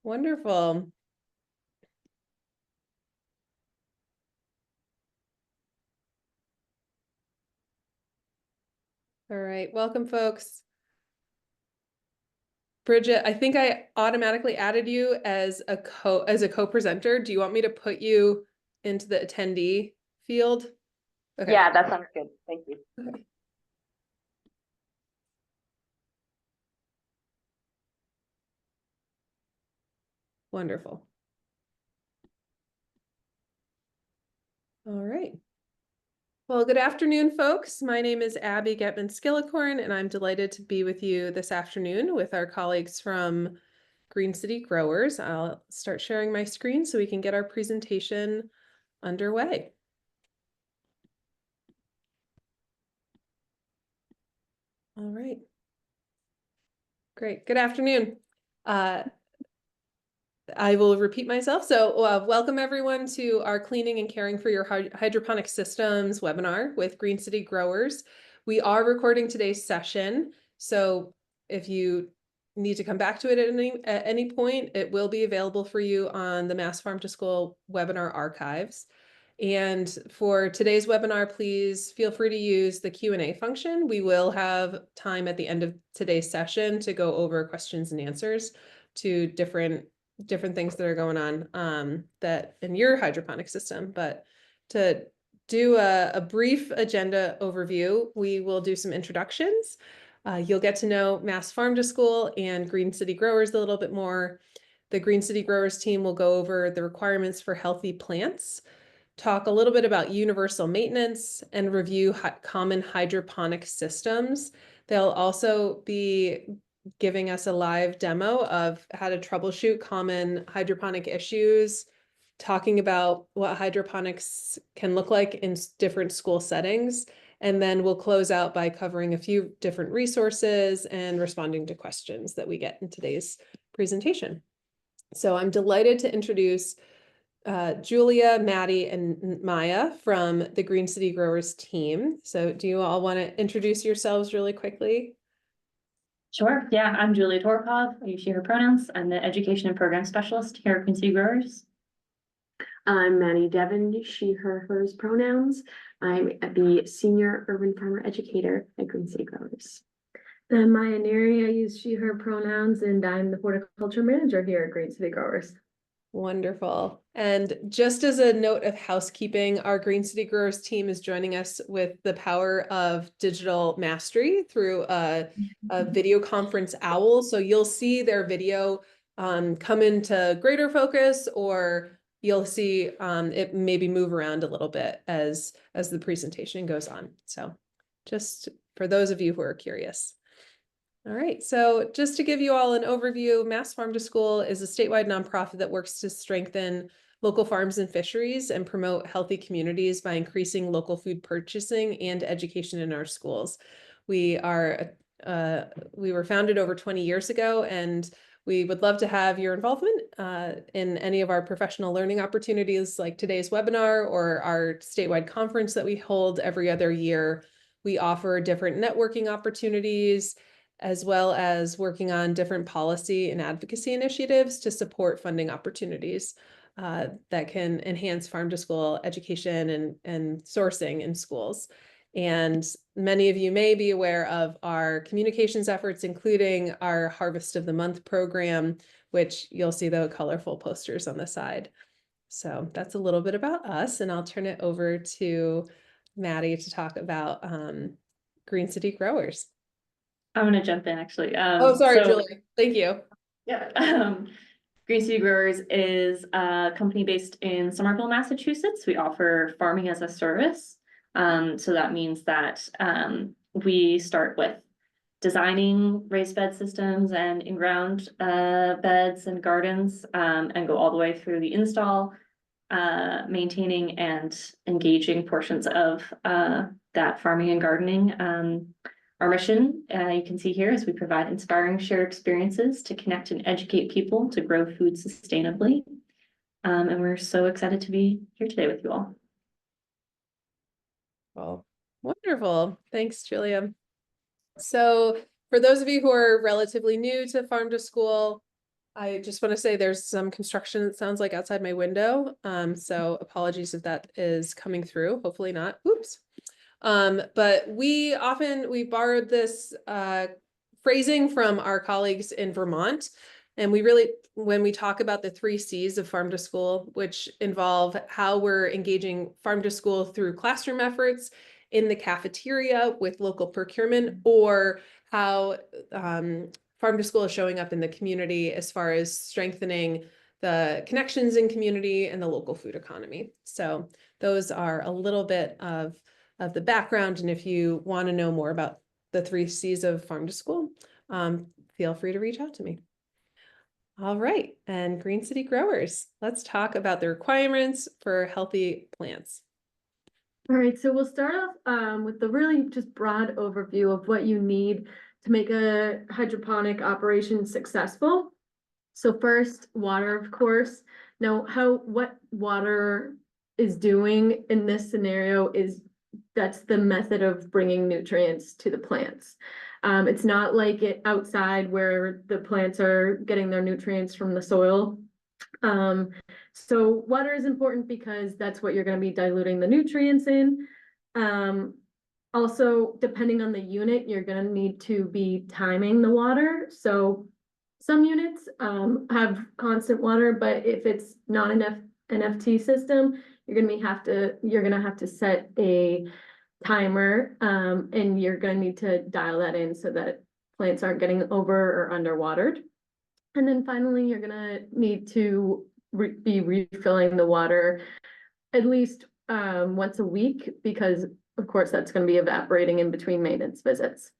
Wonderful. All right, welcome, folks. Bridget, I think I automatically added you as a co-presenter. Do you want me to put you into the attendee field? Okay. Yeah, that sounds good. Thank you. Okay. Wonderful. All right. Well, good afternoon, folks. My name is Abby Getman-Skillicorn, and I'm delighted to be with you this afternoon with our colleagues from Green City Growers. I'll start sharing my screen so we can get our presentation underway. All right. Great. Good afternoon. I will repeat myself. So welcome everyone to our Cleaning and Caring for Your Hydroponic Systems webinar with Green City Growers. We are recording today's session. So if you need to come back to it at any point, it will be available for you on the Mass Farm to School webinar archives. And for today's webinar, please feel free to use the Q&A function. We will have time at the end of today's session to go over questions and answers to different things that are going on that in your hydroponic system. But to do a brief agenda overview, we will do some introductions. You'll get to know Mass Farm to School and Green City Growers a little bit more. The Green City Growers team will go over the requirements for healthy plants, talk a little bit about universal maintenance, and review common hydroponic systems. They'll also be giving us a live demo of how to troubleshoot common hydroponic issues, talking about what hydroponics can look like in different school settings. And then we'll close out by covering a few different resources and responding to questions that we get in today's presentation. So I'm delighted to introduce Julia, Maddie, and Maya from the Green City Growers team. So do you all want to introduce yourselves really quickly? Sure. Yeah, I'm Julia Torkov. I use she, her pronouns. I'm the Education and Program Specialist here at Green City Growers. I'm Maddie Devon, she, her, hers pronouns. I'm the Senior Urban Farmer Educator at Green City Growers. I'm Maya Neary. I use she, her pronouns, and I'm the Horticulture Manager here at Green City Growers. Wonderful. And just as a note of housekeeping, our Green City Growers team is joining us with the power of digital mastery through a video conference owl. So you'll see their video come into greater focus, or you'll see it maybe move around a little bit as the presentation goes on. So just for those of you who are curious. All right, so just to give you all an overview, Mass Farm to School is a statewide nonprofit that works to strengthen local farms and fisheries and promote healthy communities by increasing local food purchasing and education in our schools. We were founded over 20 years ago, and we would love to have your involvement in any of our professional learning opportunities like today's webinar or our statewide conference that we hold every other year. We offer different networking opportunities, as well as working on different policy and advocacy initiatives to support funding opportunities that can enhance farm to school education and sourcing in schools. And many of you may be aware of our communications efforts, including our Harvest of the Month program, which you'll see the colorful posters on the side. So that's a little bit about us, and I'll turn it over to Maddie to talk about Green City Growers. I'm going to jump in actually. Oh, sorry, Julie. Thank you. Yeah. Green City Growers is a company based in Somerville, Massachusetts. We offer farming as a service. So that means that we start with designing raised bed systems and in-ground beds and gardens and go all the way through the install, maintaining and engaging portions of that farming and gardening. Our mission, you can see here, is we provide inspiring shared experiences to connect and educate people to grow food sustainably. And we're so excited to be here today with you all. Well, wonderful. Thanks, Julia. So for those of you who are relatively new to Farm to School, I just want to say there's some construction that sounds like outside my window. So apologies if that is coming through. Hopefully not. Oops. But we borrowed this phrasing from our colleagues in Vermont. And we really, when we talk about the 3 C's of farm to school, which involve how we're engaging farm to school through classroom efforts in the cafeteria with local procurement, or how farm to school is showing up in the community as far as strengthening the connections in community and the local food economy. So those are a little bit of the background. And if you want to know more about the 3 C's of farm to school, feel free to reach out to me. All right, and Green City growers, let's talk about the requirements for healthy plants. All right, so we'll start off with the really just broad overview of what you need to make a hydroponic operation successful. So first, water, of course. Now, what water is doing in this scenario is that's the method of bringing nutrients to the plants. It's not like it outside where the plants are getting their nutrients from the soil. So water is important because that's what you're going to be diluting the nutrients in. Also, depending on the unit, you're going to need to be timing the water. So some units have constant water, but if it's not an FT system, you're gonna have to set a timer, and you're gonna need to dial that in so that plants aren't getting over or underwatered. And then finally, you're gonna need to be refilling the water at least once a week, because of course that's gonna be evaporating in between maintenance visits.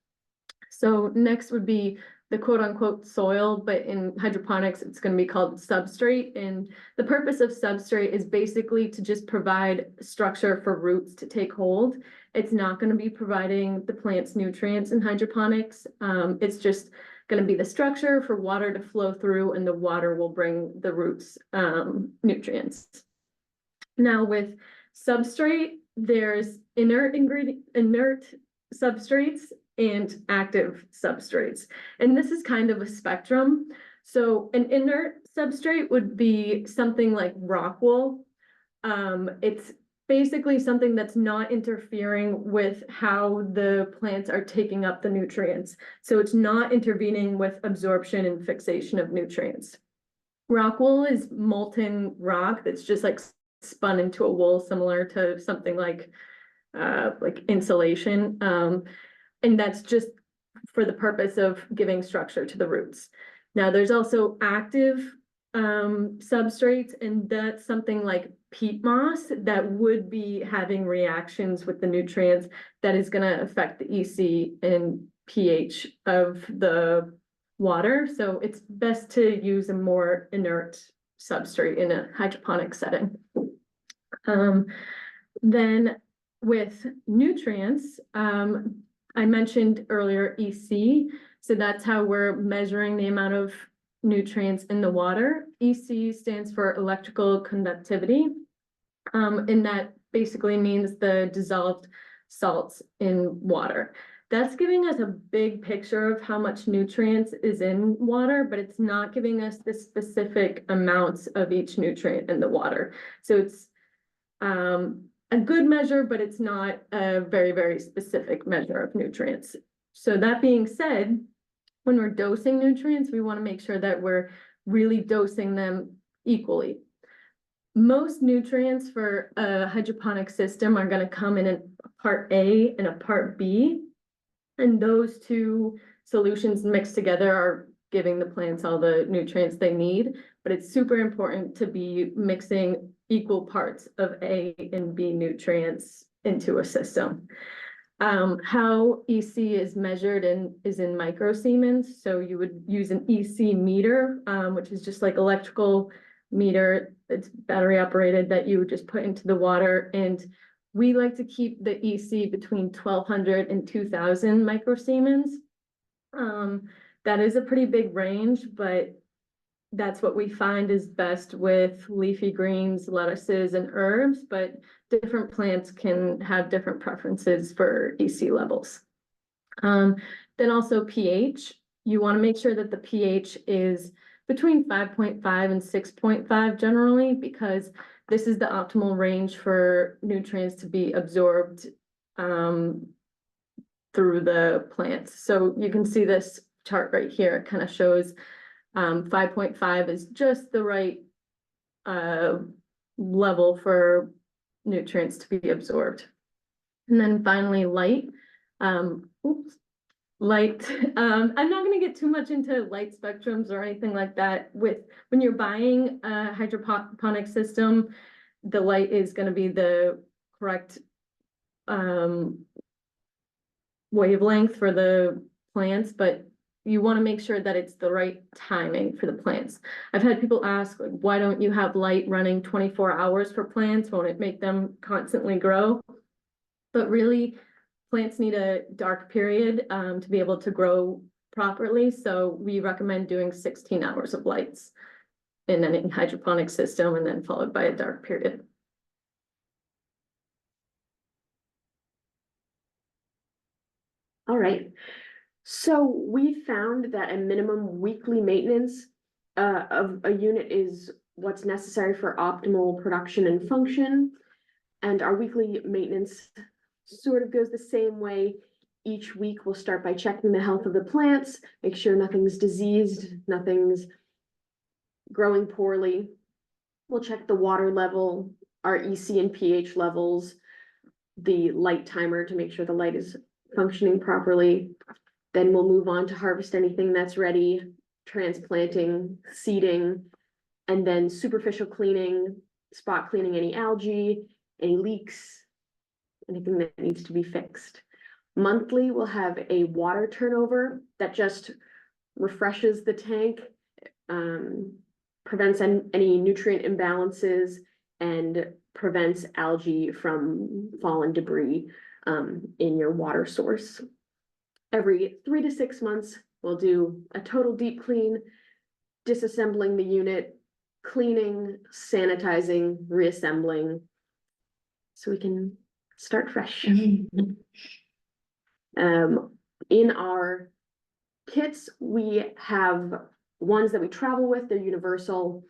So next would be the quote unquote soil, but in hydroponics, it's going to be called substrate. And the purpose of substrate is basically to just provide structure for roots to take hold. It's not going to be providing the plants nutrients in hydroponics. It's just going to be the structure for water to flow through, and the water will bring the roots nutrients. Now with substrate, there's inert substrates and active substrates. And this is kind of a spectrum. So an inert substrate would be something like rock wool. It's basically something that's not interfering with how the plants are taking up the nutrients. So it's not intervening with absorption and fixation of nutrients. Rock wool is molten rock that's just like spun into a wool, similar to something like insulation. And that's just for the purpose of giving structure to the roots. Now, there's also active substrates, and that's something like peat moss that would be having reactions with the nutrients that is going to affect the EC and pH of the water. So it's best to use a more inert substrate in a hydroponic setting. Then with nutrients, I mentioned earlier EC, so that's how we're measuring the amount of nutrients in the water. EC stands for electrical conductivity, and that basically means the dissolved salts in water. That's giving us a big picture of how much nutrients is in water, but it's not giving us the specific amounts of each nutrient in the water. So it's a good measure, but it's not a very, very specific measure of nutrients. So that being said, when we're dosing nutrients, we want to make sure that we're really dosing them equally. Most nutrients for a hydroponic system are going to come in a part A and a part B. And those two solutions mixed together are giving the plants all the nutrients they need. But it's super important to be mixing equal parts of A and B nutrients into a system. How EC is measured is in microsiemens. So you would use an EC meter, which is just like electrical meter. It's battery operated that you would just put into the water. And we like to keep the EC between 1200 and 2000 microsiemens. That is a pretty big range, but that's what we find is best with leafy greens, lettuces, and herbs, but different plants can have different preferences for EC levels. Then also pH. You want to make sure that the pH is between 5.5 and 6.5 generally, because this is the optimal range for nutrients to be absorbed through the plants. So you can see this chart right here. It kind of shows 5.5 is just the right level for nutrients to be absorbed. And then finally, light. Light. I'm not going to get too much into light spectrums or anything like that. When you're buying a hydroponic system, the light is going to be the correct wavelength for the plants, but you want to make sure that it's the right timing for the plants. I've had people ask, like, why don't you have light running 24 hours for plants? Won't it make them constantly grow? But really, plants need a dark period to be able to grow properly. So we recommend doing 16 hours of lights in any hydroponic system, and then followed by a dark period. All right. So we found that a minimum weekly maintenance of a unit is what's necessary for optimal production and function. And our weekly maintenance sort of goes the same way. Each week we'll start by checking the health of the plants, make sure nothing's diseased, nothing's growing poorly. We'll check the water level, our EC and pH levels, the light timer to make sure the light is functioning properly. Then we'll move on to harvest anything that's ready, transplanting, seeding, and then superficial cleaning, spot cleaning any algae, any leaks, anything that needs to be fixed. Monthly, we'll have a water turnover that just refreshes the tank, prevents any nutrient imbalances, and prevents algae from fallen debris in your water source. Every 3 to 6 months, we'll do a total deep clean, disassembling the unit, cleaning, sanitizing, reassembling, so we can start fresh. In our kits, we have ones that we travel with, they're universal,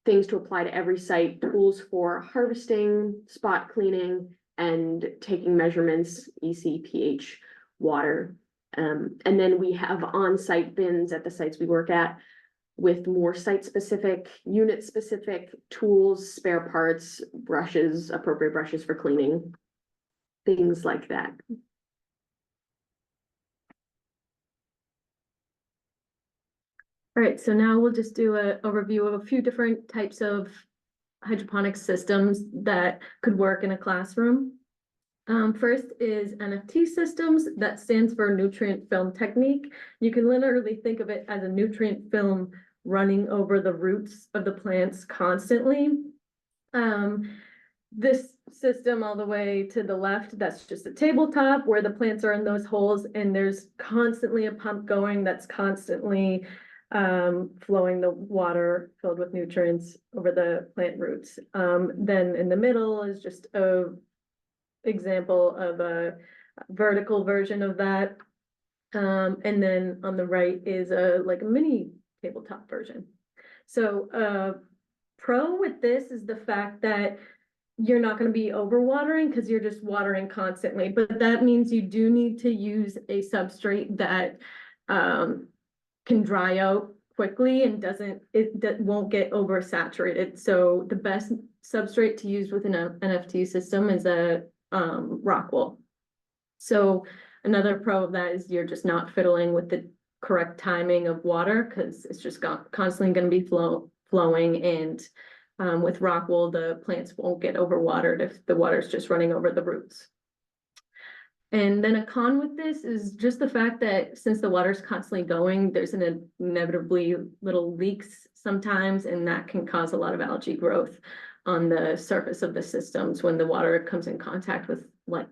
things to apply to every site, tools for harvesting, spot cleaning, and taking measurements, EC, pH, water. And then we have on-site bins at the sites we work at with more site-specific, unit-specific tools, spare parts, brushes, appropriate brushes for cleaning, things like that. All right, so now we'll just do an overview of a few different types of hydroponic systems that could work in a classroom. First is NFT systems. That stands for nutrient film technique. You can literally think of it as a nutrient film running over the roots of the plants constantly. This system all the way to the left, that's just a tabletop where the plants are in those holes, and there's constantly a pump going that's constantly flowing the water filled with nutrients over the plant roots. Then in the middle is just a example of a vertical version of that. And then on the right is a mini tabletop version. So pro with this is the fact that you're not going to be overwatering because you're just watering constantly, but that means you do need to use a substrate that can dry out quickly and that won't get oversaturated. So the best substrate to use with an NFT system is a rock wool. So another pro of that is you're just not fiddling with the correct timing of water because it's just constantly going to be flowing, and with rock wool the plants won't get overwatered if the water is just running over the roots. And then a con with this is just the fact that since the water is constantly going, there's inevitably little leaks sometimes, and that can cause a lot of algae growth on the surface of the systems when the water comes in contact with light.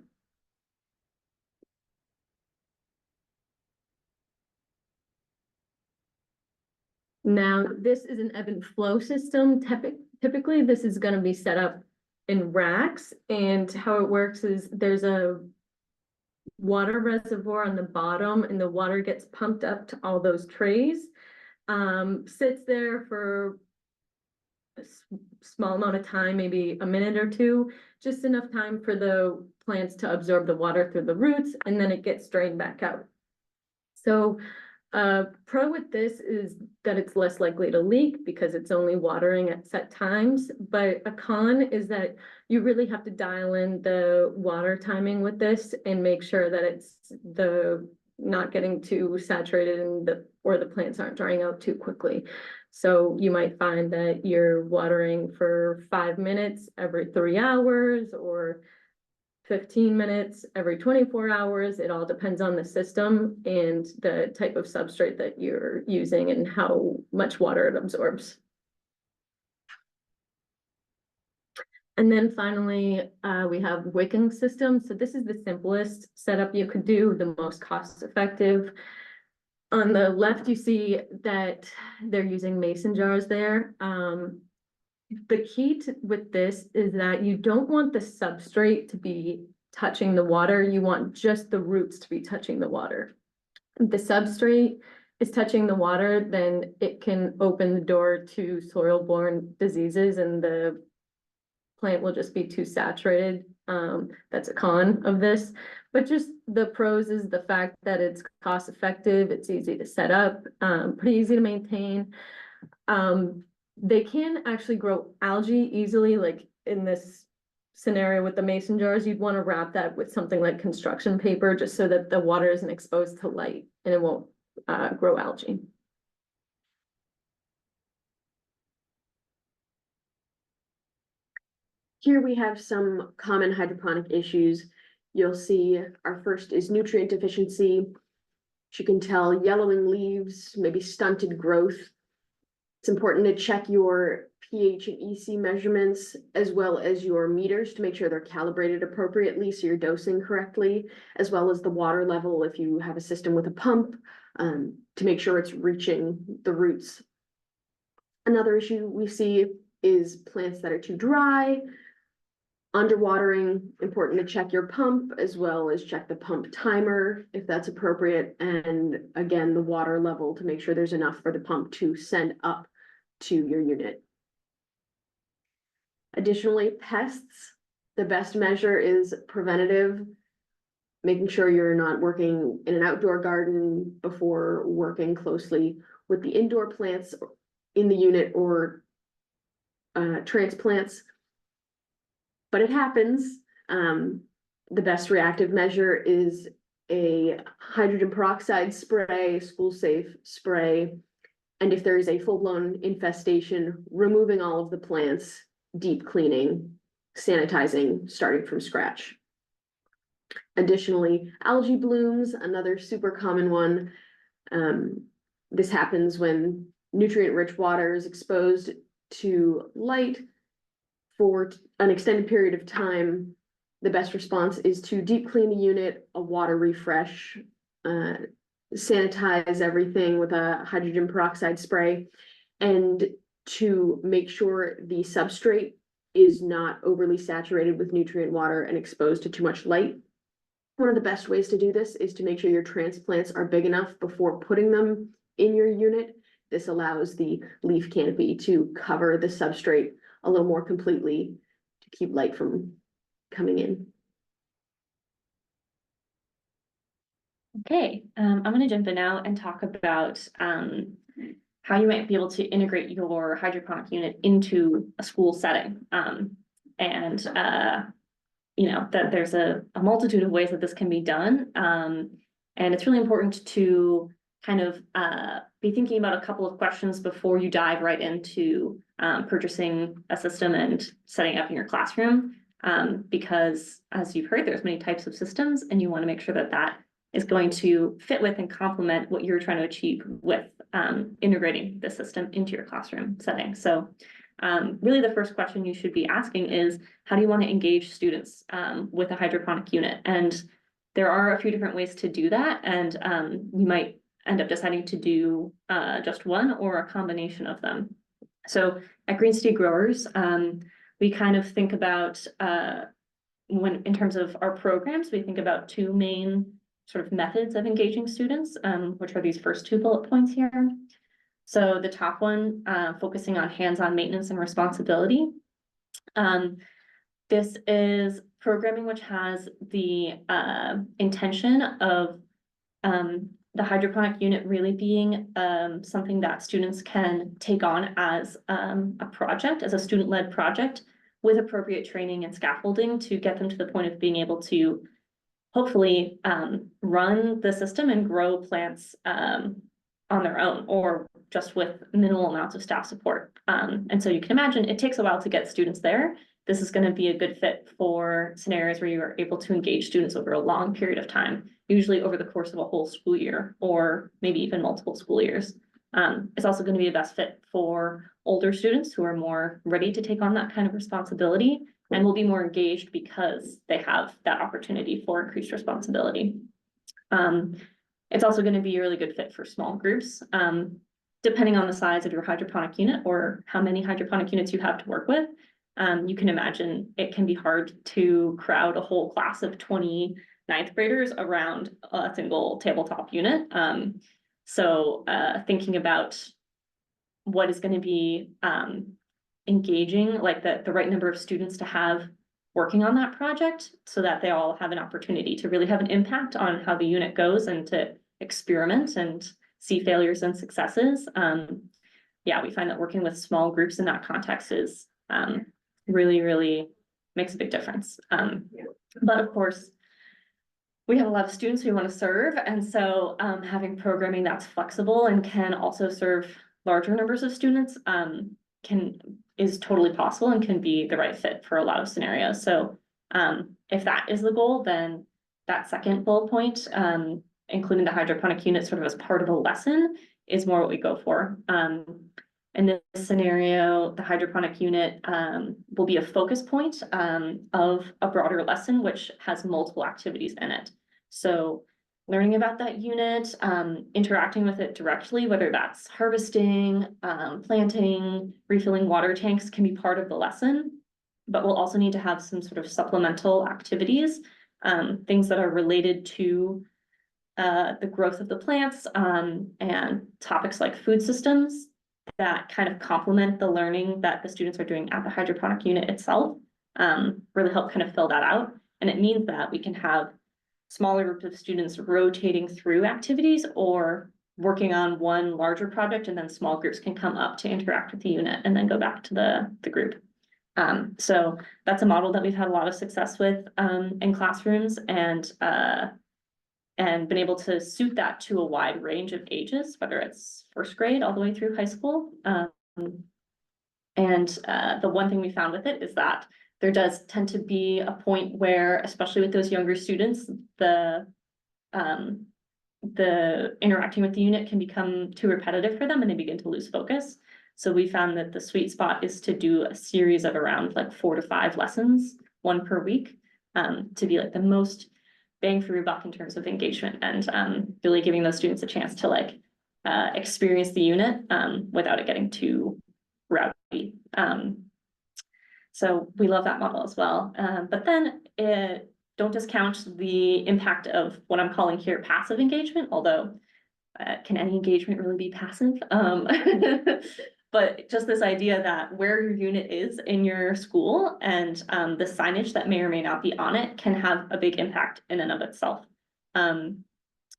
Now, this is an ebb and flow system. Typically, this is going to be set up in racks, and how it works is there's a water reservoir on the bottom, and the water gets pumped up to all those trays. sits there for small amount of time, maybe a minute or two, just enough time for the plants to absorb the water through the roots, and then it gets drained back out. So pro with this is that it's less likely to leak because it's only watering at set times, but a con is that you really have to dial in the water timing with this and make sure that it's not getting too saturated or the plants aren't drying out too quickly. So you might find that you're watering for 5 minutes every 3 hours or 15 minutes every 24 hours. It all depends on the system and the type of substrate that you're using and how much water it absorbs. And then finally, we have wicking systems. So this is the simplest setup you could do, the most cost effective. On the left, you see that they're using mason jars there. The key with this is that you don't want the substrate to be touching the water. You want just the roots to be touching the water. If the substrate is touching the water, then it can open the door to soil-borne diseases and the plant will just be too saturated. That's a con of this. But just the pros is the fact that it's cost effective, it's easy to set up, pretty easy to maintain. They can actually grow algae easily, like in this scenario with the mason jars, you'd want to wrap that with something like construction paper just so that the water isn't exposed to light and it won't grow algae. Here we have some common hydroponic issues. You'll see our first is nutrient deficiency. As you can tell, yellowing leaves, maybe stunted growth. It's important to check your pH and EC measurements as well as your meters to make sure they're calibrated appropriately so you're dosing correctly, as well as the water level if you have a system with a pump, to make sure it's reaching the roots. Another issue we see is plants that are too dry, underwatering. Important to check your pump as well as check the pump timer if that's appropriate, and again the water level to make sure there's enough for the pump to send up to your unit. Additionally, pests, the best measure is preventative, making sure you're not working in an outdoor garden before working closely with the indoor plants in the unit or transplants. But it happens. The best reactive measure is a hydrogen peroxide spray, school-safe spray. And if there is a full-blown infestation, removing all of the plants, deep cleaning, sanitizing, starting from scratch. Additionally, algae blooms, another super common one. This happens when nutrient-rich water is exposed to light for an extended period of time. The best response is to deep clean the unit, a water refresh, sanitize everything with a hydrogen peroxide spray, and to make sure the substrate is not overly saturated with nutrient water and exposed to too much light. One of the best ways to do this is to make sure your transplants are big enough before putting them in your unit. This allows the leaf canopy to cover the substrate a little more completely to keep light from coming in. Okay, I'm going to jump in now and talk about how you might be able to integrate your hydroponic unit into a school setting. You know, that there's a multitude of ways that this can be done. And it's really important to kind of be thinking about a couple of questions before you dive right into purchasing a system and setting up in your classroom. Because as you've heard, there's many types of systems and you want to make sure that that is going to fit with and complement what you're trying to achieve with integrating the system into your classroom setting. So really the first question you should be asking is, how do you want to engage students with a hydroponic unit? And there are a few different ways to do that. And you might end up deciding to do just one or a combination of them. So at Green City Growers, we kind of think about in terms of our programs, we think about two main sort of methods of engaging students, which are these first two bullet points here. So the top one, focusing on hands-on maintenance and responsibility. This is programming which has the intention of the hydroponic unit really being something that students can take on as a project, as a student-led project with appropriate training and scaffolding to get them to the point of being able to hopefully run the system and grow plants on their own or just with minimal amounts of staff support. And so you can imagine it takes a while to get students there. This is going to be a good fit for scenarios where you are able to engage students over a long period of time, usually over the course of a whole school year or maybe even multiple school years. It's also going to be a best fit for older students who are more ready to take on that kind of responsibility and will be more engaged because they have that opportunity for increased responsibility. It's also going to be a really good fit for small groups. Depending on the size of your hydroponic unit or how many hydroponic units you have to work with, you can imagine it can be hard to crowd a whole class of 20 ninth graders around a single tabletop unit. So thinking about what is going to be engaging, like the right number of students to have working on that project so that they all have an opportunity to really have an impact on how the unit goes and to experiment and see failures and successes. Yeah, we find that working with small groups in that context is really, really makes a big difference. But of course, we have a lot of students who want to serve. And so having programming that's flexible and can also serve larger numbers of students is totally possible and can be the right fit for a lot of scenarios. So if that is the goal, then that second bullet point, including the hydroponic unit sort of as part of a lesson, is more what we go for. In this scenario, the hydroponic unit will be a focus point of a broader lesson, which has multiple activities in it. So learning about that unit, interacting with it directly, whether that's harvesting, planting, refilling water tanks can be part of the lesson, but we'll also need to have some sort of supplemental activities, things that are related to the growth of the plants and topics like food systems that kind of complement the learning that the students are doing at the hydroponic unit itself, really help kind of fill that out. And it means that we can have smaller groups of students rotating through activities or working on one larger project, and then small groups can come up to interact with the unit and then go back to the group. So that's a model that we've had a lot of success with in classrooms and been able to suit that to a wide range of ages, whether it's first grade all the way through high school. The one thing we found with it is that there does tend to be a point where, especially with those younger students, the interacting with the unit can become too repetitive for them and they begin to lose focus. So we found that the sweet spot is to do a series of around like 4 to 5 lessons, 1 per week, to be like the most bang for your buck in terms of engagement and really giving those students a chance to like experience the unit without it getting too rowdy. So we love that model as well. But then don't discount the impact of what I'm calling here passive engagement, although can any engagement really be passive? But just this idea that where your unit is in your school and the signage that may or may not be on it can have a big impact in and of itself.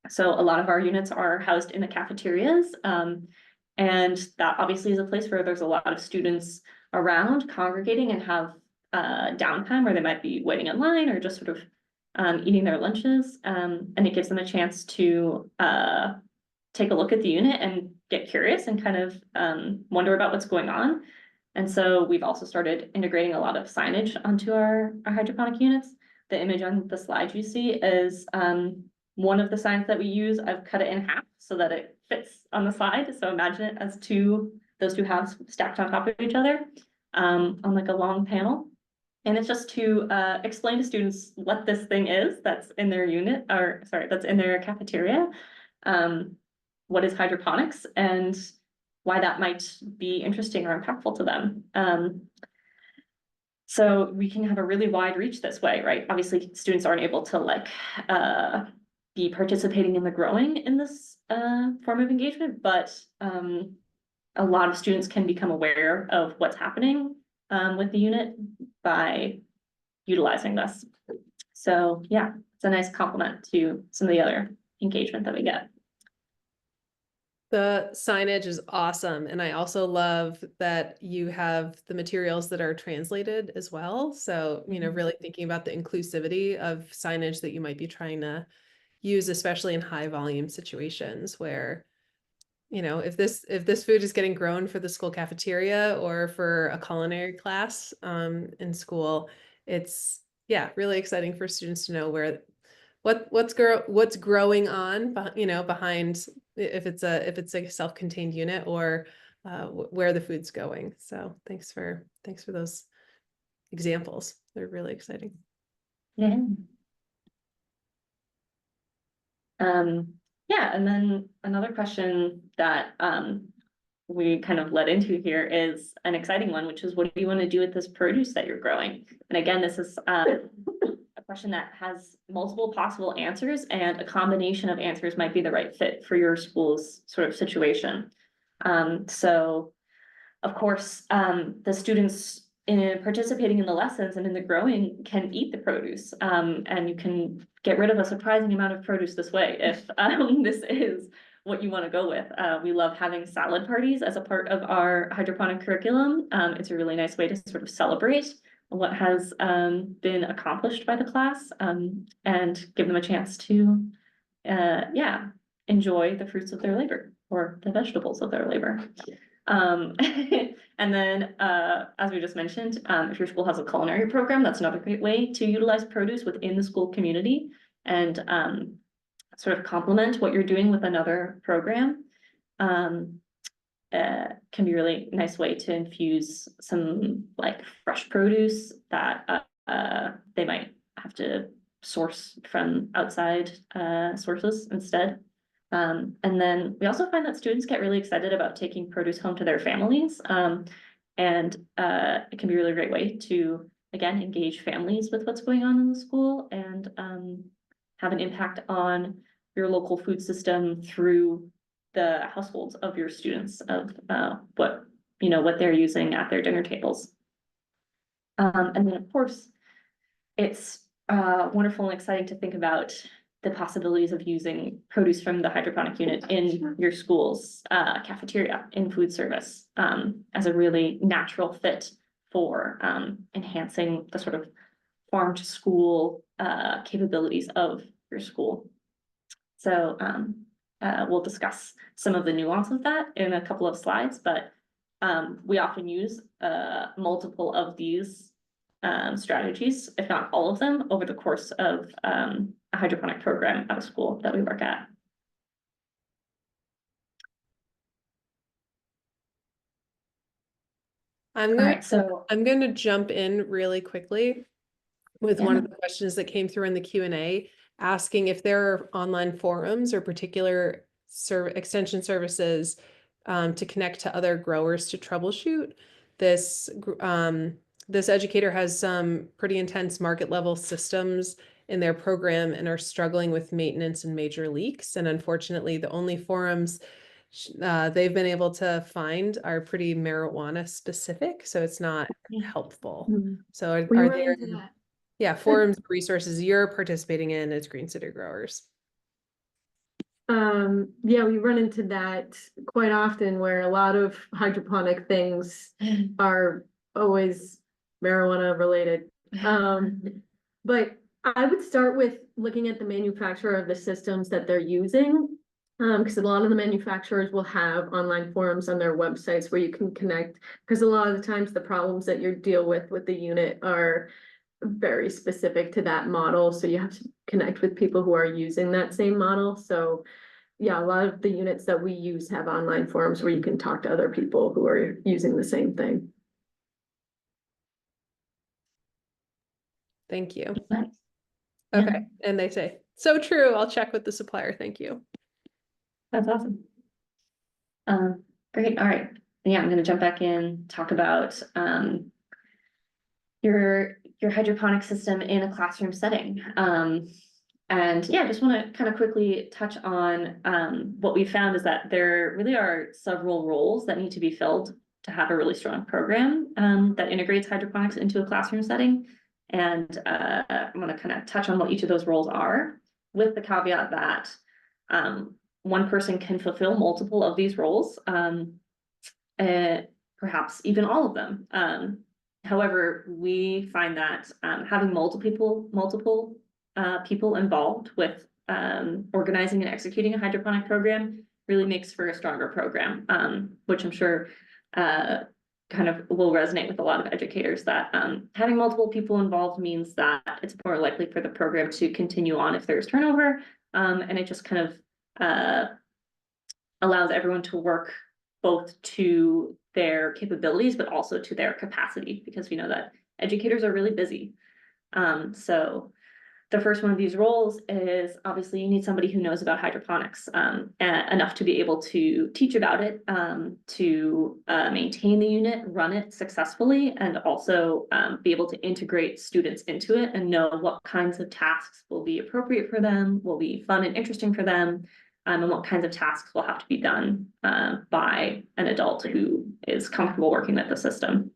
So a lot of our units are housed in the cafeterias, and that obviously is a place where there's a lot of students around congregating and have downtime where they might be waiting in line or just sort of eating their lunches, and it gives them a chance to take a look at the unit and get curious and kind of wonder about what's going on. And so we've also started integrating a lot of signage onto our hydroponic units. The image on the slide you see is one of the signs that we use. I've cut it in half so that it fits on the side. So imagine it as those two halves stacked on top of each other on like a long panel. And it's just to explain to students what this thing is that's in their unit, or sorry, that's in their cafeteria. What is hydroponics and why that might be interesting or impactful to them. So we can have a really wide reach this way, right? Obviously, students aren't able to like be participating in the growing in this form of engagement, but a lot of students can become aware of what's happening with the unit by utilizing this. So yeah, it's a nice complement to some of the other engagement that we get. The signage is awesome. And I also love that you have the materials that are translated as well. So, you know, really thinking about the inclusivity of signage that you might be trying to use, especially in high volume situations where, you know, if this food is getting grown for the school cafeteria or for a culinary class in school, it's really exciting for students to know where what's growing on, you know, behind if it's a self-contained unit or where the food's going. So thanks for those examples. They're really exciting. Yeah. Yeah, and then another question that we kind of led into here is an exciting one, which is what do you want to do with this produce that you're growing? And again, this is a question that has multiple possible answers, and a combination of answers might be the right fit for your school's sort of situation. So of course, the students in participating in the lessons and in the growing can eat the produce. And you can get rid of a surprising amount of produce this way if this is what you want to go with. We love having salad parties as a part of our hydroponic curriculum. It's a really nice way to sort of celebrate what has been accomplished by the class and give them a chance to, enjoy the fruits of their labor or the vegetables of their labor. And then, as we just mentioned, if your school has a culinary program, that's another great way to utilize produce within the school community and sort of complement what you're doing with another program. Can be a really nice way to infuse some like fresh produce that they might have to source from outside sources instead. And then we also find that students get really excited about taking produce home to their families. And it can be a really great way to, again, engage families with what's going on in the school and have an impact on your local food system through the households of your students of what they're using at their dinner tables. And then of course, it's wonderful and exciting to think about the possibilities of using produce from the hydroponic unit in your school's cafeteria in food service as a really natural fit for enhancing the sort of farm to school capabilities of your school. So we'll discuss some of the nuance of that in a couple of slides, but we often use multiple of these strategies, if not all of them, over the course of a hydroponic program at a school that we work at. I'm going to jump in really quickly with one of the questions that came through in the Q&A, asking if there are online forums or particular extension services to connect to other growers to troubleshoot. This educator has some pretty intense market level systems in their program and are struggling with maintenance and major leaks. And unfortunately, the only forums they've been able to find are pretty marijuana specific. So it's not helpful. So are there forums, resources you're participating in as Green City Growers? Yeah, we run into that quite often where a lot of hydroponic things are always marijuana related. But I would start with looking at the manufacturer of the systems that they're using. Because a lot of the manufacturers will have online forums on their websites where you can connect, because a lot of the times the problems that you deal with the unit are very specific to that model. So you have to connect with people who are using that same model. So yeah, a lot of the units that we use have online forums where you can talk to other people who are using the same thing. Thank you. Nice. Okay. And they say, so true. I'll check with the supplier. Thank you. That's awesome. Great. All right. Yeah, I'm going to jump back in, talk about your hydroponic system in a classroom setting. And yeah, just want to kind of quickly touch on what we found is that there really are several roles that need to be filled to have a really strong program that integrates hydroponics into a classroom setting. And I'm going to kind of touch on what each of those roles are, with the caveat that one person can fulfill multiple of these roles, perhaps even all of them. However, we find that having multiple people involved with organizing and executing a hydroponic program really makes for a stronger program, which I'm sure kind of will resonate with a lot of educators, that having multiple people involved means that it's more likely for the program to continue on if there's turnover, and it just kind of allows everyone to work both to their capabilities but also to their capacity, because we know that educators are really busy. So the first one of these roles is obviously you need somebody who knows about hydroponics enough to be able to teach about it, to maintain the unit, run it successfully, and also be able to integrate students into it and know what kinds of tasks will be appropriate for them, will be fun and interesting for them, and what kinds of tasks will have to be done by an adult who is comfortable working with the system.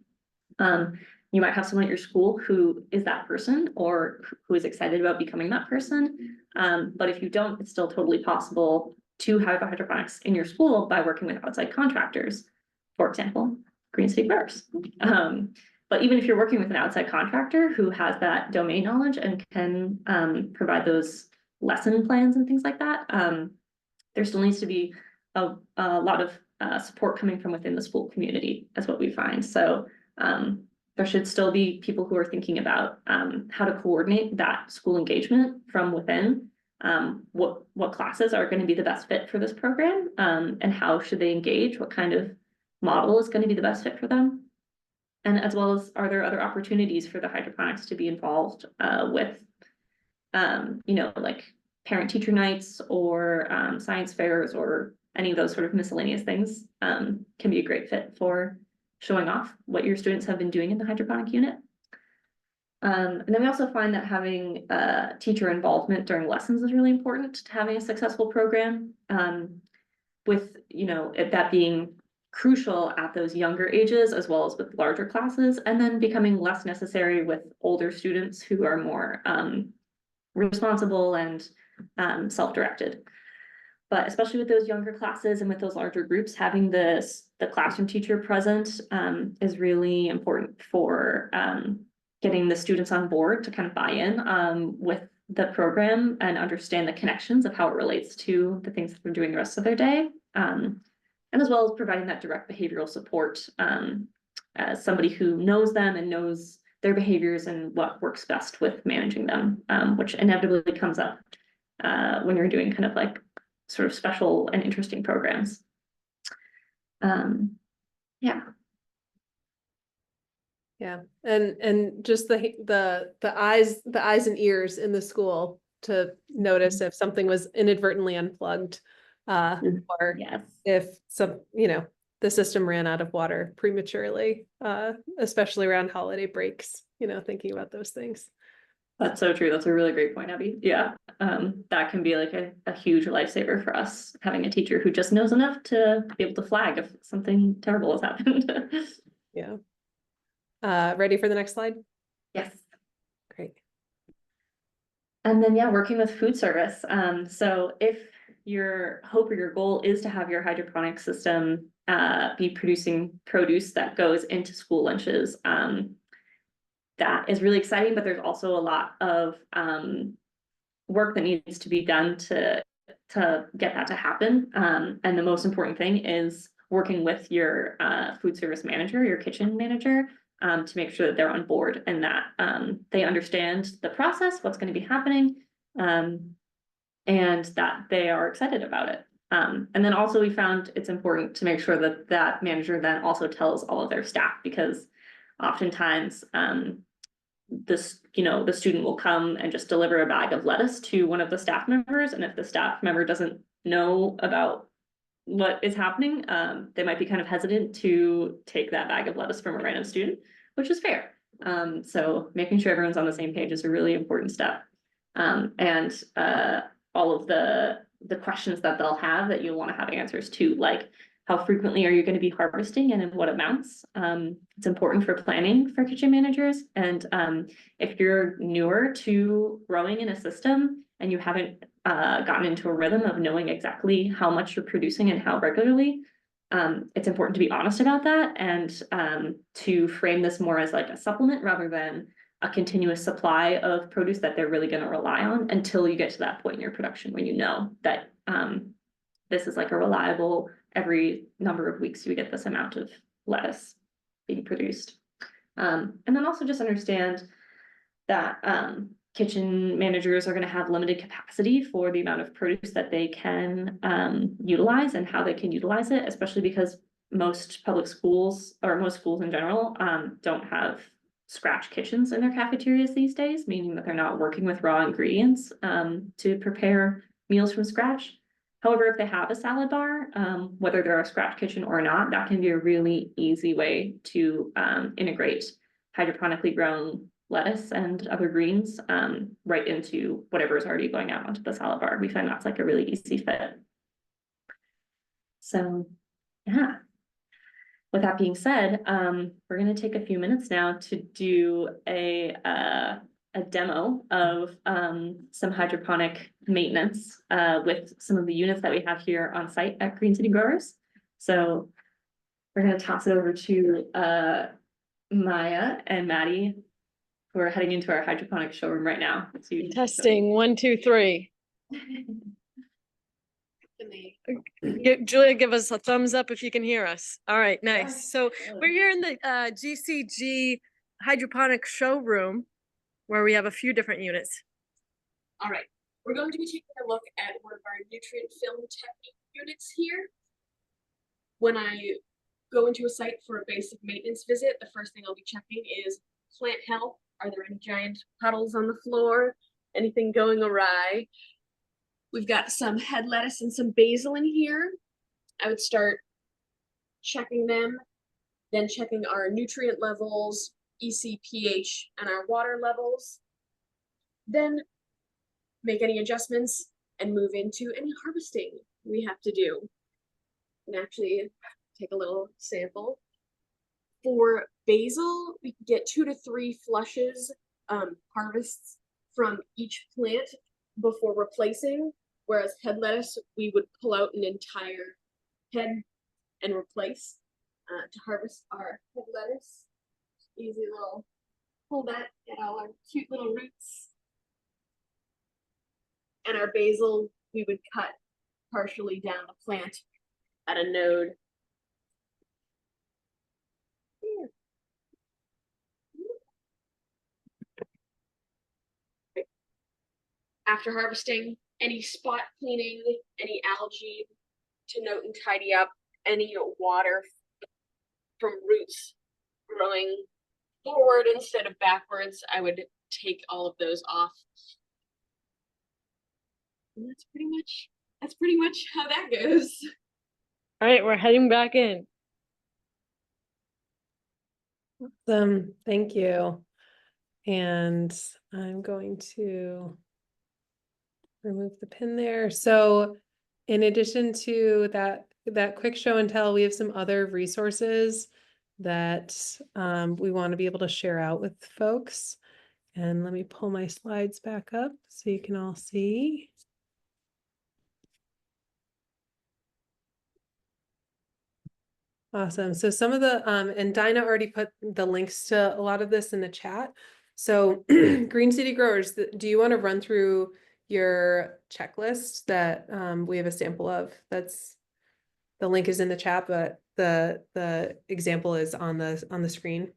You might have someone at your school who is that person or who is excited about becoming that person. But if you don't, it's still totally possible to have hydroponics in your school by working with outside contractors, for example, Green City Growers. But even if you're working with an outside contractor who has that domain knowledge and can provide those lesson plans and things like that, there still needs to be a lot of support coming from within the school community, is what we find. So there should still be people who are thinking about how to coordinate that school engagement from within, what classes are going to be the best fit for this program, and how should they engage, what kind of model is going to be the best fit for them. And as well as, are there other opportunities for the hydroponics to be involved with, like parent teacher nights or science fairs or any of those sort of miscellaneous things can be a great fit for showing off what your students have been doing in the hydroponic unit. And then we also find that having teacher involvement during lessons is really important to having a successful program, with that being crucial at those younger ages as well as with larger classes, and then becoming less necessary with older students who are more responsible and self-directed. But especially with those younger classes and with those larger groups, having the classroom teacher present is really important for getting the students on board to kind of buy in with the program and understand the connections of how it relates to the things that they're doing the rest of their day. And as well as providing that direct behavioral support as somebody who knows them and knows their behaviors and what works best with managing them, which inevitably comes up when you're doing kind of like sort of special and interesting programs. Yeah. Yeah, and just the eyes and ears in the school to notice if something was inadvertently unplugged, or Yes. if the system ran out of water prematurely, especially around holiday breaks, thinking about those things. That's so true. That's a really great point, Abby. Yeah. That can be like a huge lifesaver for us, having a teacher who just knows enough to be able to flag if something terrible has happened. Yeah. Ready for the next slide? Yes. Great. And then, yeah, working with food service. So if your hope or your goal is to have your hydroponic system be producing produce that goes into school lunches, that is really exciting, but there's also a lot of work that needs to be done to get that to happen. And the most important thing is working with your food service manager, your kitchen manager, to make sure that they're on board and that they understand the process, what's going to be happening, and that they are excited about it. And then also we found it's important to make sure that that manager then also tells all of their staff, because oftentimes the student will come and just deliver a bag of lettuce to one of the staff members, and if the staff member doesn't know about what is happening, they might be kind of hesitant to take that bag of lettuce from a random student, which is fair. So making sure everyone's on the same page is a really important step. and all of the questions that they'll have that you'll want to have answers to, like how frequently are you going to be harvesting and in what amounts? It's important for planning for kitchen managers. And if you're newer to growing in a system and you haven't gotten into a rhythm of knowing exactly how much you're producing and how regularly, it's important to be honest about that and to frame this more as like a supplement rather than a continuous supply of produce that they're really going to rely on until you get to that point in your production when you know that this is like a reliable, every number of weeks you get this amount of lettuce being produced. And then also just understand that kitchen managers are going to have limited capacity for the amount of produce that they can utilize and how they can utilize it, especially because most public schools or most schools in general don't have scratch kitchens in their cafeterias these days, meaning that they're not working with raw ingredients to prepare meals from scratch. However, if they have a salad bar, whether they're a scratch kitchen or not, that can be a really easy way to integrate hydroponically grown lettuce and other greens right into whatever is already going out onto the salad bar. We find that's like a really easy fit. So yeah, with that being said, we're going to take a few minutes now to do a demo of some hydroponic maintenance with some of the units that we have here on site at Green City Growers. So we're going to toss it over to Maya and Maddie, who are heading into our hydroponic showroom right now. Testing 1, 2, 3. Julia, give us a thumbs up if you can hear us. All right, nice. So we're here in the GCG hydroponic showroom where we have a few different units. All right, we're going to be taking a look at one of our nutrient film technique units here. When I go into a site for a basic maintenance visit, the first thing I'll be checking is plant health. Are there any giant puddles on the floor? Anything going awry? We've got some head lettuce and some basil in here. I would start checking them, then checking our nutrient levels, EC, pH, and our water levels. Then make any adjustments and move into any harvesting we have to do. And actually take a little sample. For basil, we can get 2 to 3 flushes, harvests from each plant before replacing, whereas head lettuce, we would pull out an entire head and replace to harvest our head lettuce. Easy little pull that, get all our cute little roots. And our basil, we would cut partially down the plant at a node. After harvesting, any spot cleaning, any algae to note and tidy up, any water from roots growing forward instead of backwards, I would take all of those off. And that's pretty much how that goes. All right, we're heading back in. Thank you. And I'm going to remove the pin there. So in addition to that quick show and tell, we have some other resources that we want to be able to share out with folks. And let me pull my slides back up so you can all see. Awesome. So some of the, and Dinah already put the links to a lot of this in the chat. So Green City Growers, do you want to run through your checklist that we have a sample of? That's, the link is in the chat, but the example is on the screen.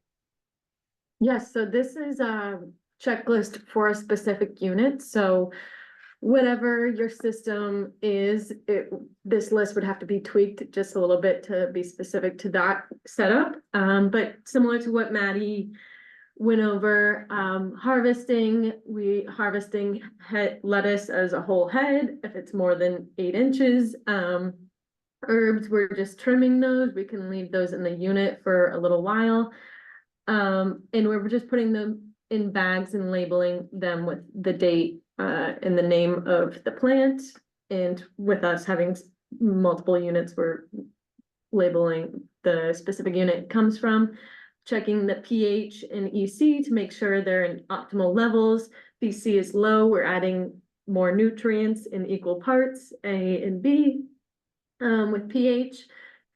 Yes, so this is a checklist for a specific unit. So whatever your system is, this list would have to be tweaked just a little bit to be specific to that setup. But similar to what Maddie went over, harvesting lettuce as a whole head, if it's more than 8 inches. Herbs, we're just trimming those. We can leave those in the unit for a little while. And we're just putting them in bags and labeling them with the date in the name of the plant. And with us having multiple units, we're labeling the specific unit it comes from, checking the pH and EC to make sure they're in optimal levels. BC is low, we're adding more nutrients in equal parts, A and B. With pH,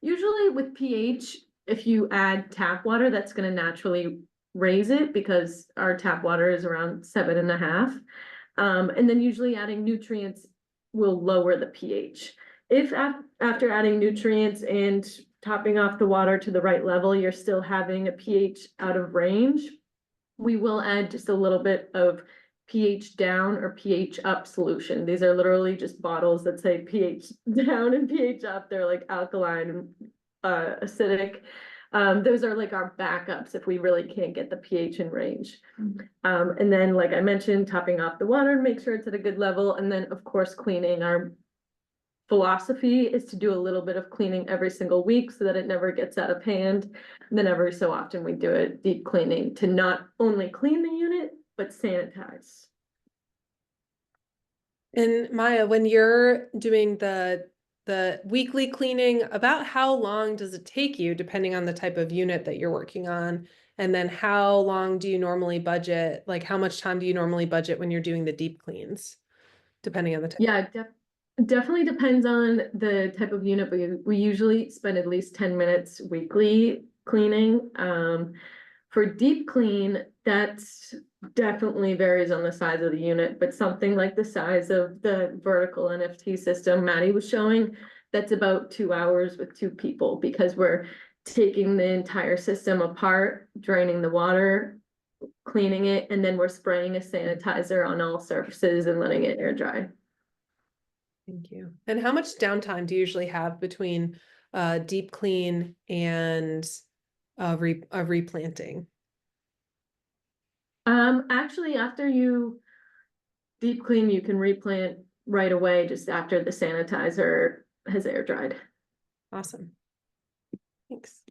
usually with pH, if you add tap water, that's gonna naturally raise it because our tap water is around 7.5. And then usually adding nutrients will lower the pH. If after adding nutrients and topping off the water to the right level, you're still having a pH out of range, we will add just a little bit of pH down or pH up solution. These are literally just bottles that say pH down and pH up. They're like alkaline and acidic. Those are like our backups if we really can't get the pH in range. And then, like I mentioned, topping off the water, make sure it's at a good level. And then, of course, cleaning. Our philosophy is to do a little bit of cleaning every single week so that it never gets out of hand. And then every so often we do a deep cleaning to not only clean the unit, but sanitize. And Maya, when you're doing the weekly cleaning, about how long does it take you, depending on the type of unit that you're working on? And then how long do you normally budget? Like how much time do you normally budget when you're doing the deep cleans, depending on the type? Yeah, definitely depends on the type of unit, but we usually spend at least 10 minutes weekly cleaning. For deep clean, that's definitely varies on the size of the unit, but something like the size of the vertical NFT system Maddie was showing, that's about 2 hours with 2 people because we're taking the entire system apart, draining the water, cleaning it, and then we're spraying a sanitizer on all surfaces and letting it air dry. Thank you. And how much downtime do you usually have between deep clean and replanting? Actually, after you deep clean, you can replant right away just after the sanitizer has air dried. Awesome. Thanks.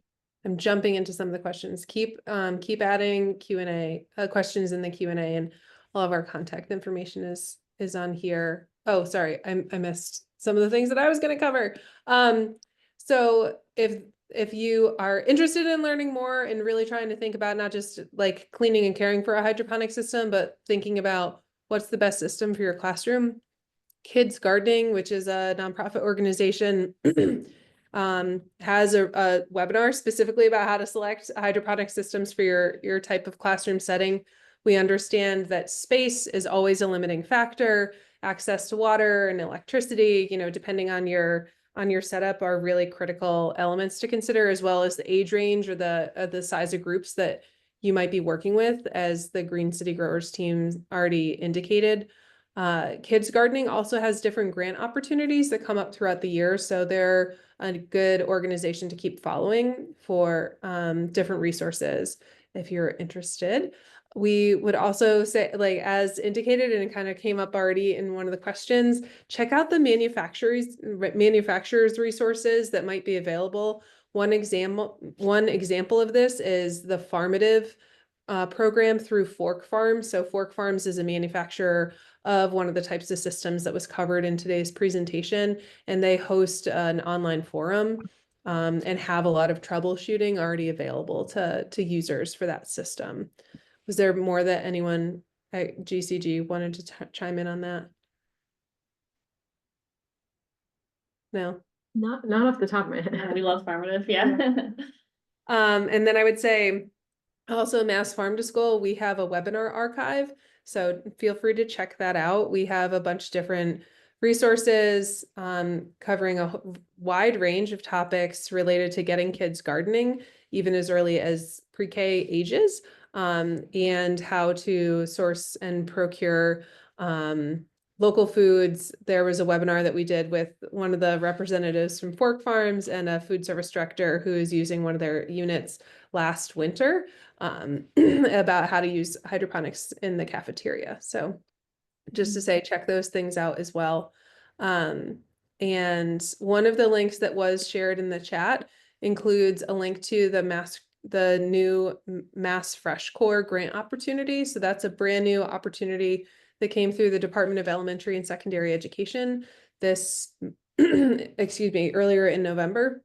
I'm jumping into some of the questions. Keep adding Q&A questions in the Q&A, and all of our contact information is on here. Oh, sorry, I missed some of the things that I was going to cover. So if you are interested in learning more and really trying to think about not just like cleaning and caring for a hydroponic system, but thinking about what's the best system for your classroom, Kids Gardening, which is a nonprofit organization, has a webinar specifically about how to select hydroponic systems for your type of classroom setting. We understand that space is always a limiting factor. Access to water and electricity, depending on your setup, are really critical elements to consider, as well as the age range or the size of groups that you might be working with, as the Green City Growers team already indicated. Kids Gardening also has different grant opportunities that come up throughout the year, so they're a good organization to keep following for different resources if you're interested. We would also say, like as indicated, and it kind of came up already in one of the questions, check out the manufacturers resources that might be available. One example of this is the Farmative program through Fork Farms. So Fork Farms is a manufacturer of one of the types of systems that was covered in today's presentation, and they host an online forum and have a lot of troubleshooting already available to users for that system. Was there more that anyone at GCG wanted to chime in on that? No? Not off the top of my head. Yeah, we love Farmative, yeah. And then I would say also Mass Farm to School, we have a webinar archive, so feel free to check that out. We have a bunch of different resources covering a wide range of topics related to getting kids gardening, even as early as pre-K ages, and how to source and procure local foods. There was a webinar that we did with one of the representatives from Fork Farms and a food service director who is using one of their units last winter about how to use hydroponics in the cafeteria. So just to say, check those things out as well. And one of the links that was shared in the chat includes a link to the new Mass Fresh Core grant opportunity. So that's a brand new opportunity that came through the Department of Elementary and Secondary Education this, excuse me, earlier in November.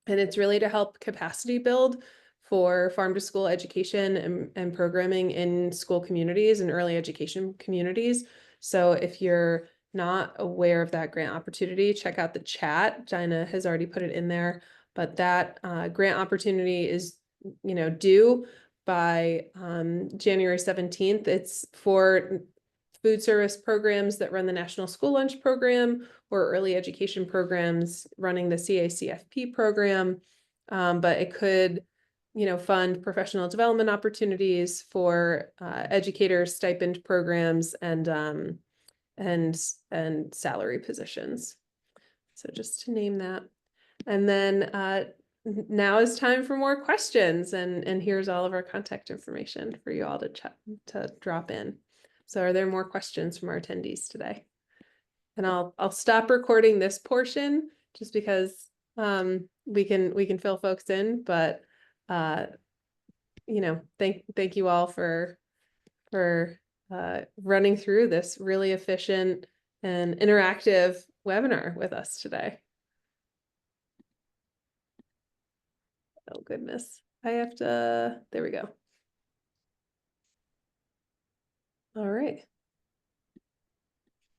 And it's really to help capacity build for farm to school education and programming in school communities and early education communities. So if you're not aware of that grant opportunity, check out the chat. Dinah has already put it in there, but that grant opportunity is, due by January 17th. It's for food service programs that run the National School Lunch Program or early education programs running the CACFP program. But it could, fund professional development opportunities for educators, stipend programs, and salary positions. So just to name that. And then now is time for more questions, and here's all of our contact information for you all to drop in. So are there more questions from our attendees today? And I'll stop recording this portion just because we can fill folks in, but thank you all for running through this really efficient and interactive webinar with us today. Oh goodness, there we go. All right.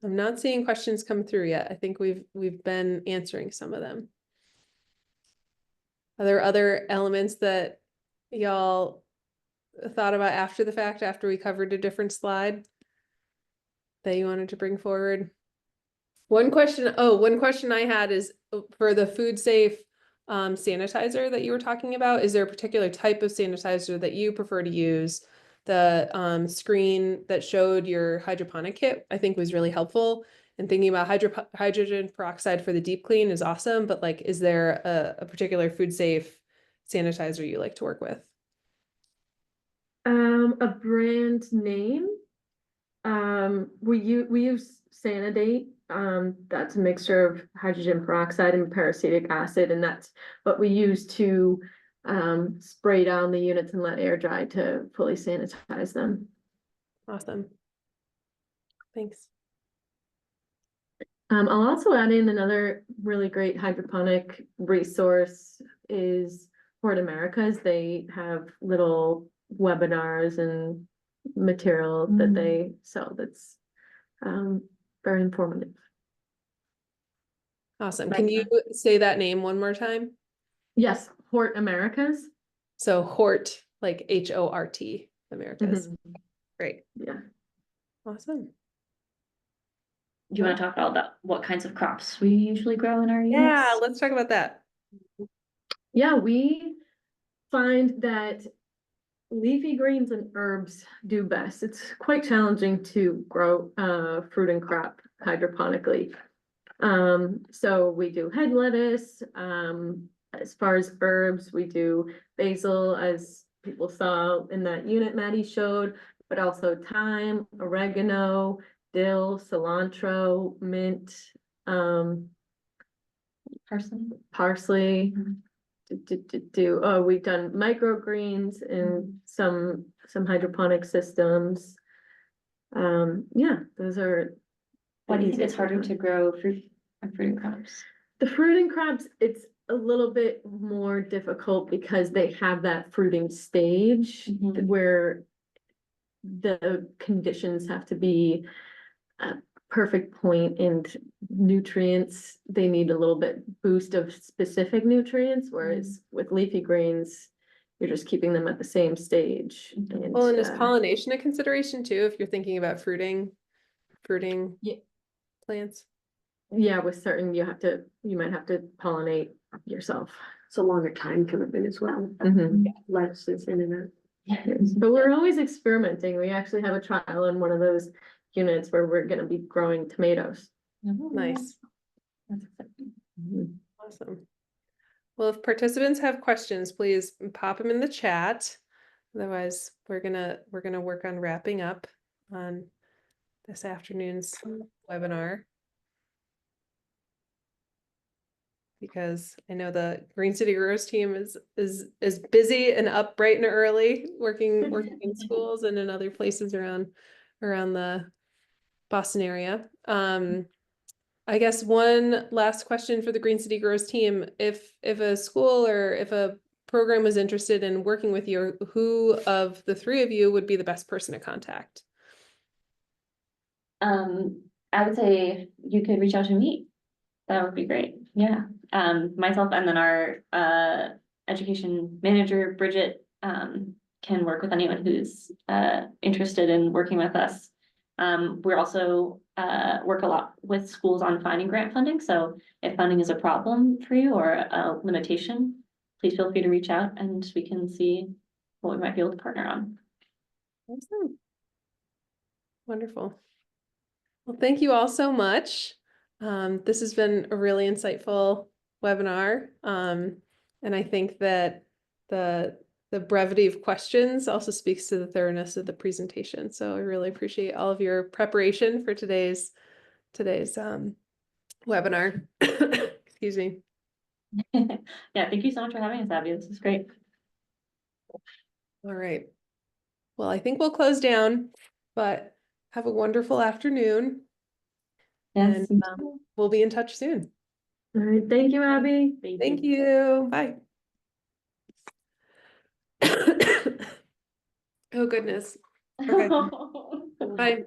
I'm not seeing questions come through yet. I think we've been answering some of them. Are there other elements that y'all thought about after the fact, after we covered a different slide, that you wanted to bring forward? One question I had is for the food safe sanitizer that you were talking about, is there a particular type of sanitizer that you prefer to use? The screen that showed your hydroponic kit, I think, was really helpful. And thinking about hydrogen peroxide for the deep clean is awesome, but like, is there a particular food safe sanitizer you like to work with? A brand name. We use Sanidate. That's a mixture of hydrogen peroxide and peracetic acid, and that's what we use to spray down the units and let air dry to fully sanitize them. Awesome. Thanks. I'll also add in another really great hydroponic resource is Hort Americas. They have little webinars and material that they sell that's very informative. Awesome. Can you say that name one more time? Yes, Hort Americas. So Hort, like HORT, Americas. Great. Yeah. Awesome. Do you want to talk about what kinds of crops we usually grow in our units? Yeah, let's talk about that. Yeah, we find that leafy greens and herbs do best. It's quite challenging to grow fruit and crop hydroponically. So we do head lettuce. As far as herbs, we do basil, as people saw in that unit Maddie showed, but also thyme, oregano, dill, cilantro, mint, parsley. We've done microgreens and some hydroponic systems. Yeah, those are. Why do you think it's harder to grow fruit and crops? The fruit and crops, it's a little bit more difficult because they have that fruiting stage where the conditions have to be a perfect point, and nutrients, they need a little bit boost of specific nutrients, whereas with leafy greens, you're just keeping them at the same stage. Well, and is pollination a consideration too, if you're thinking about fruiting plants? Yeah, with certain, you might have to pollinate yourself. It's a longer time commitment as well. Lettuces in and out. But we're always experimenting. We actually have a trial in one of those units where we're gonna be growing tomatoes. Nice. That's exciting. Awesome. Well, if participants have questions, please pop them in the chat. Otherwise, we're gonna work on wrapping up on this afternoon's webinar. Because I know the Green City Growers team is busy and up bright and early working in schools and in other places around the Boston area. I guess one last question for the Green City Growers team. If a school or if a program was interested in working with you, who of the three of you would be the best person to contact? I would say you could reach out to me. That would be great. Yeah. Myself and then our education manager, Bridget, can work with anyone who's interested in working with us. We're also work a lot with schools on finding grant funding. So if funding is a problem for you or a limitation, please feel free to reach out and we can see what we might be able to partner on. Awesome. Wonderful. Well, thank you all so much. This has been a really insightful webinar. And I think that the brevity of questions also speaks to the thoroughness of the presentation. So I really appreciate all of your preparation for today's webinar. Excuse me. Yeah, thank you so much for having us, Abby. This is great. All right. Well, I think we'll close down, but have a wonderful afternoon. Yes. And we'll be in touch soon. All right, thank you, Abby. Thank you. Bye. Oh, goodness. Okay. Bye.